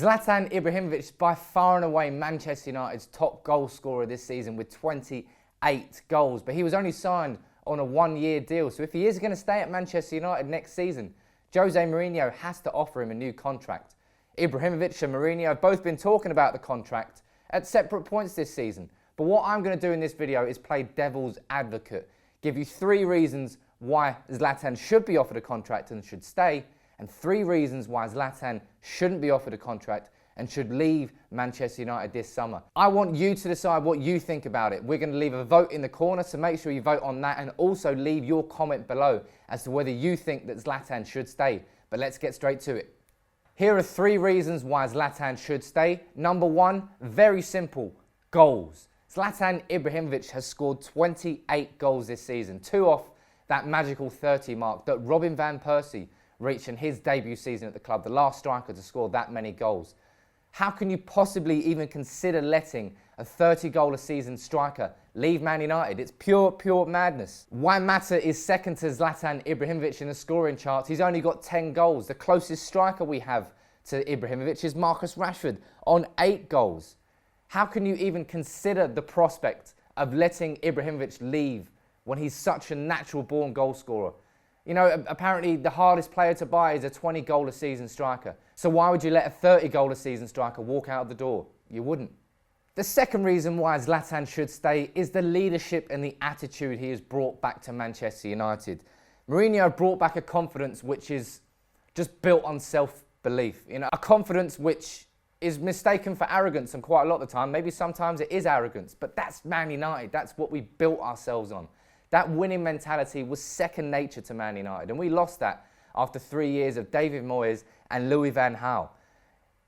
Zlatan Ibrahimovic is by far and away Manchester United's top goal scorer this season with 28 goals. But he was only signed on a one-year deal. So if he is going to stay at Manchester United next season, Jose Mourinho has to offer him a new contract. Ibrahimovic and Mourinho have both been talking about the contract at separate points this season. But what I'm going to do in this video is play devil's advocate. Give you 3 reasons why Zlatan should be offered a contract and should stay, and 3 reasons why Zlatan shouldn't be offered a contract and should leave Manchester United this summer. I want you to decide what you think about it. We're going to leave a vote in the corner, so make sure you vote on that, and also leave your comment below as to whether you think that Zlatan should stay. But let's get straight to it. Here are 3 reasons why Zlatan should stay. Number 1, very simple, goals. Zlatan Ibrahimovic has scored 28 goals this season, 2 off that magical 30 mark that Robin van Persie reached in his debut season at the club, the last striker to score that many goals. How can you possibly even consider letting a 30-goal-a-season striker leave Man United? It's pure madness. Juan Mata is second to Zlatan Ibrahimovic in the scoring charts. He's only got 10 goals. The closest striker we have to Ibrahimovic is Marcus Rashford on 8 goals. How can you even consider the prospect of letting Ibrahimovic leave when he's such a natural-born goal scorer? You know, apparently the hardest player to buy is a 20-goal-a-season striker. So why would you let a 30-goal-a-season striker walk out of the door? You wouldn't. The second reason why Zlatan should stay is the leadership and the attitude he has brought back to Manchester United. Mourinho brought back a confidence which is just built on self-belief. You know, a confidence which is mistaken for arrogance, and quite a lot of the time, maybe sometimes it is arrogance, but that's Man United. That's what we built ourselves on. That winning mentality was second nature to Man United, and we lost that after 3 years of David Moyes and Louis van Gaal.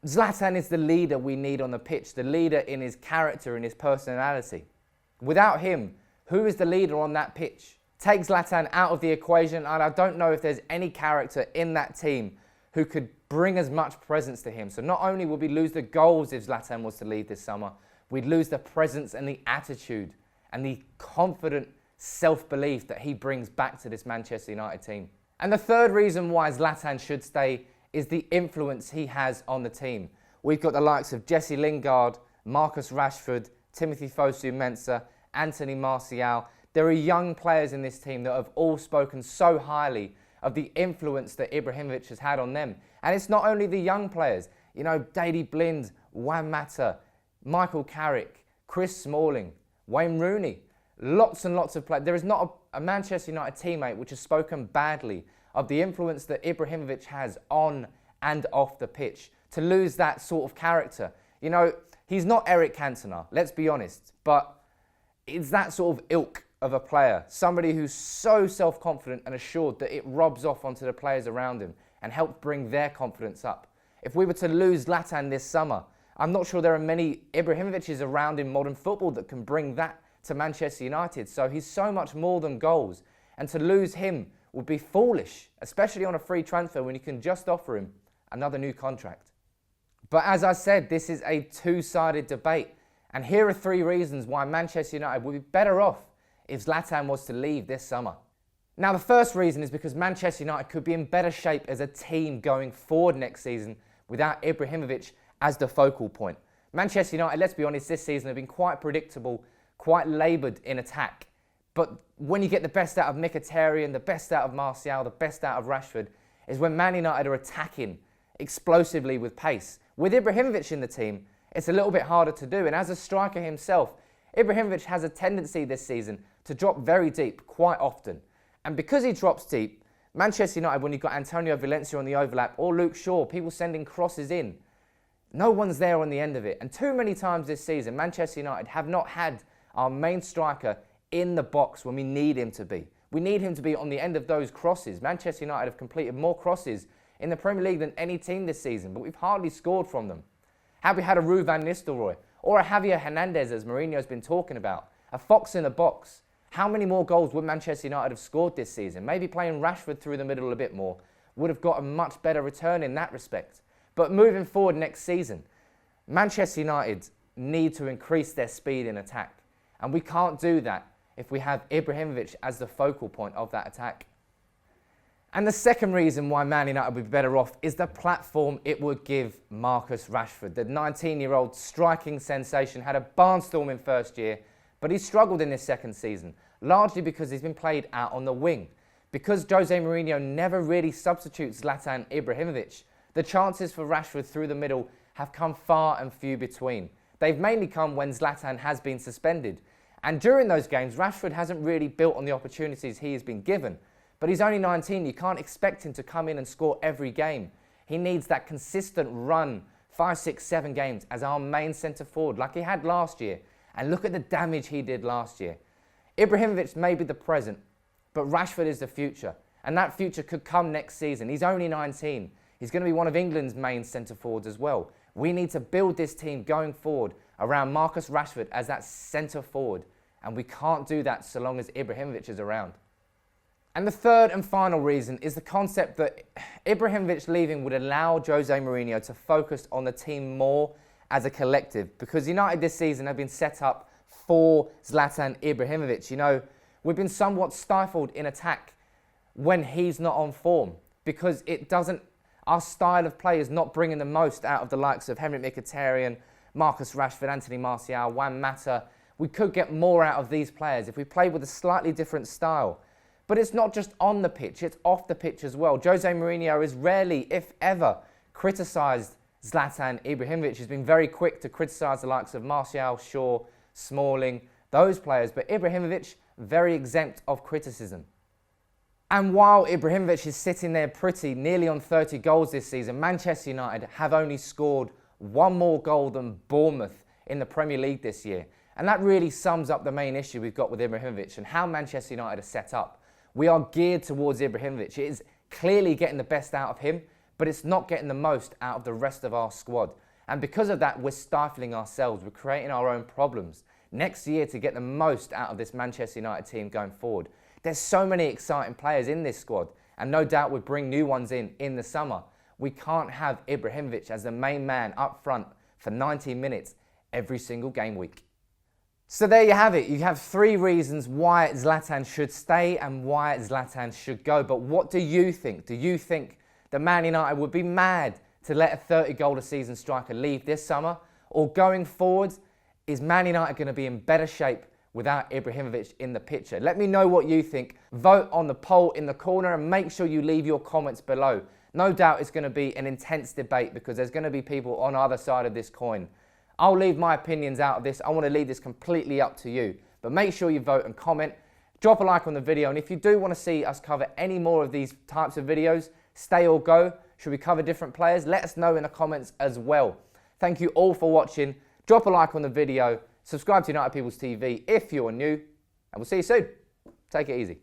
Zlatan is the leader we need on the pitch, the leader in his character and his personality. Without him, who is the leader on that pitch? Take Zlatan out of the equation, and I don't know if there's any character in that team who could bring as much presence to him. So not only would we lose the goals if Zlatan was to leave this summer, we'd lose the presence and the attitude and the confident self-belief that he brings back to this Manchester United team. And the third reason why Zlatan should stay is the influence he has on the team. We've got the likes of Jesse Lingard, Marcus Rashford, Timothy Fosu-Mensah, Anthony Martial. There are young players in this team that have all spoken so highly of the influence that Ibrahimovic has had on them. And it's not only the young players, you know, Daley Blind, Juan Mata, Michael Carrick, Chris Smalling, Wayne Rooney. Lots and lots of players. There is not a Manchester United teammate which has spoken badly of the influence that Ibrahimovic has on and off the pitch. To lose that sort of character. You know, he's not Eric Cantona, let's be honest, but it's that sort of ilk of a player. Somebody who's so self-confident and assured that it rubs off onto the players around him and helps bring their confidence up. If we were to lose Zlatan this summer, I'm not sure there are many Ibrahimovic's around in modern football that can bring that to Manchester United. So he's so much more than goals, and to lose him would be foolish, especially on a free transfer when you can just offer him another new contract. But as I said, this is a two-sided debate, and here are 3 reasons why Manchester United would be better off if Zlatan was to leave this summer. Now, the first reason is because Manchester United could be in better shape as a team going forward next season without Ibrahimovic as the focal point. Manchester United, let's be honest, this season have been quite predictable, quite laboured in attack. But when you get the best out of Mkhitaryan, the best out of Martial, the best out of Rashford, is when Man United are attacking explosively with pace. With Ibrahimovic in the team, it's a little bit harder to do. And as a striker himself, Ibrahimovic has a tendency this season to drop very deep quite often. And because he drops deep, Manchester United, when you've got Antonio Valencia on the overlap or Luke Shaw, people sending crosses in, no one's there on the end of it. And too many times this season, Manchester United have not had our main striker in the box when we need him to be. We need him to be on the end of those crosses. Manchester United have completed more crosses in the Premier League than any team this season, but we've hardly scored from them. Have we had a Ruud van Nistelrooy or a Javier Hernandez, as Mourinho's been talking about, a fox in the box? How many more goals would Manchester United have scored this season? Maybe playing Rashford through the middle a bit more would have got a much better return in that respect. But moving forward next season, Manchester United need to increase their speed in attack. And we can't do that if we have Ibrahimovic as the focal point of that attack. And the second reason why Man United would be better off is the platform it would give Marcus Rashford. The 19-year-old striking sensation had a barnstorming first year, but he struggled in his second season, largely because he's been played out on the wing. Because Jose Mourinho never really substitutes Zlatan Ibrahimovic, the chances for Rashford through the middle have come far and few between. They've mainly come when Zlatan has been suspended. And during those games, Rashford hasn't really built on the opportunities he has been given. But he's only 19, you can't expect him to come in and score every game. He needs that consistent run, 5, 6, 7 games as our main centre forward, like he had last year. And look at the damage he did last year. Ibrahimovic may be the present, but Rashford is the future. And that future could come next season. He's only 19. He's going to be one of England's main centre forwards as well. We need to build this team going forward around Marcus Rashford as that centre forward. And we can't do that so long as Ibrahimovic is around. And the third and final reason is the concept that Ibrahimovic leaving would allow Jose Mourinho to focus on the team more as a collective, because United this season have been set up for Zlatan Ibrahimovic. You know, we've been somewhat stifled in attack when he's not on form, because our style of play is not bringing the most out of the likes of Henrik Mkhitaryan, Marcus Rashford, Anthony Martial, Juan Mata. We could get more out of these players if we played with a slightly different style. But it's not just on the pitch, it's off the pitch as well. Jose Mourinho is rarely, if ever, criticised Zlatan Ibrahimovic. He's been very quick to criticise the likes of Martial, Shaw, Smalling, those players. But Ibrahimovic, very exempt of criticism. And while Ibrahimovic is sitting there pretty, nearly on 30 goals this season, Manchester United have only scored one more goal than Bournemouth in the Premier League this year. And that really sums up the main issue we've got with Ibrahimovic and how Manchester United are set up. We are geared towards Ibrahimovic. It is clearly getting the best out of him, but it's not getting the most out of the rest of our squad. And because of that, we're stifling ourselves. We're creating our own problems next year to get the most out of this Manchester United team going forward. There's so many exciting players in this squad, and no doubt we'll bring new ones in the summer. We can't have Ibrahimovic as the main man up front for 90 minutes every single game week. So there you have it. You have 3 reasons why Zlatan should stay and why Zlatan should go. But what do you think? Do you think that Man United would be mad to let a 30-goal-a-season striker leave this summer? Or going forward, is Man United going to be in better shape without Ibrahimovic in the picture? Let me know what you think. Vote on the poll in the corner and make sure you leave your comments below. No doubt it's going to be an intense debate because there's going to be people on either side of this coin. I'll leave my opinions out of this. I want to leave this completely up to you. But make sure you vote and comment. Drop a like on the video. And if you do want to see us cover any more of these types of videos, stay or go, should we cover different players? Let us know in the comments as well. Thank you all for watching. Drop a like on the video. Subscribe to United People's TV if you're new. And we'll see you soon. Take it easy.